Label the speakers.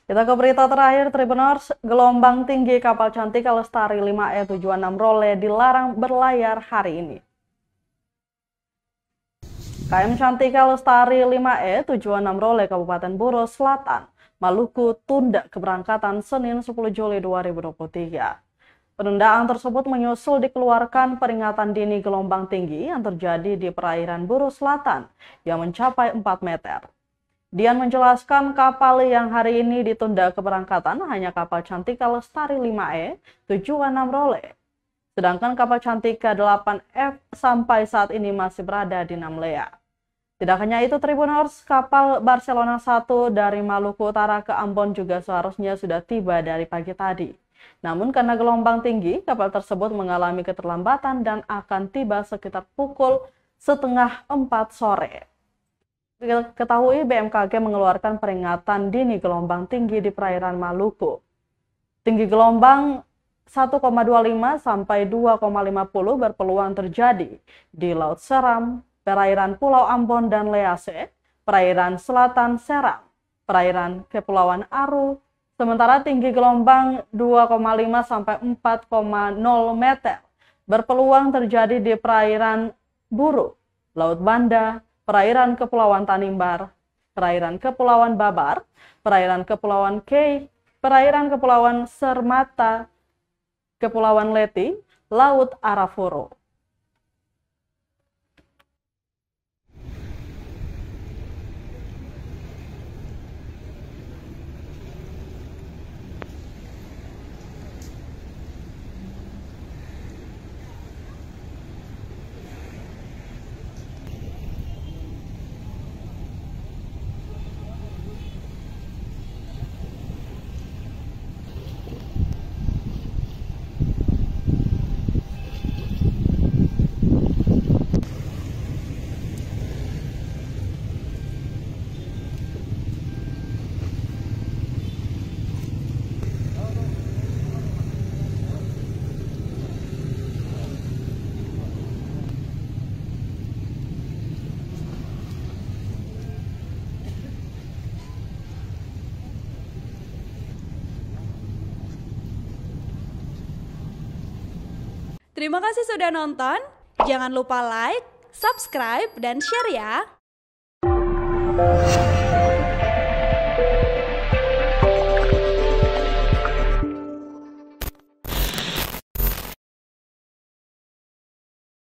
Speaker 1: Kita ke berita terakhir, Tribuners. Gelombang tinggi kapal Cantika Lestari 5E tujuan 6 Role dilarang berlayar hari ini. KM Cantika Lestari 5E tujuan 6 Role Kabupaten Buro Selatan, Maluku tunda keberangkatan Senin 10 Juli 2023. Penundaan tersebut menyusul dikeluarkan peringatan dini gelombang tinggi yang terjadi di perairan Buro Selatan yang mencapai 4 meter. Dian menjelaskan kapal yang hari ini ditunda keberangkatan hanya kapal Cantika Lestari 5E tujuan 6 Role. Sedangkan kapal Cantika 8F sampai saat ini masih berada di Namlea. Tidak hanya itu, Tribuners, kapal Barcelona 1 dari Maluku Utara ke Ambon juga seharusnya sudah tiba dari pagi tadi. Namun karena gelombang tinggi, kapal tersebut mengalami keterlambatan dan akan tiba sekitar pukul 3:30 sore. Ketahui BMKG mengeluarkan peringatan dini gelombang tinggi di perairan Maluku. Tinggi gelombang 1,25 sampai 2,50 berpeluang terjadi di Laut Seram, perairan Pulau Ambon dan Lease, perairan Selatan Seram, perairan Kepulauan Aru, sementara tinggi gelombang 2,5 sampai 4,0 meter berpeluang terjadi di perairan Buru, Laut Banda, perairan Kepulauan Tanimbar, perairan Kepulauan Babar, perairan Kepulauan Kei, perairan Kepulauan Sermata, Kepulauan Leti, Laut Arafuru.
Speaker 2: Terima kasih sudah nonton. Jangan lupa like, subscribe, dan share ya.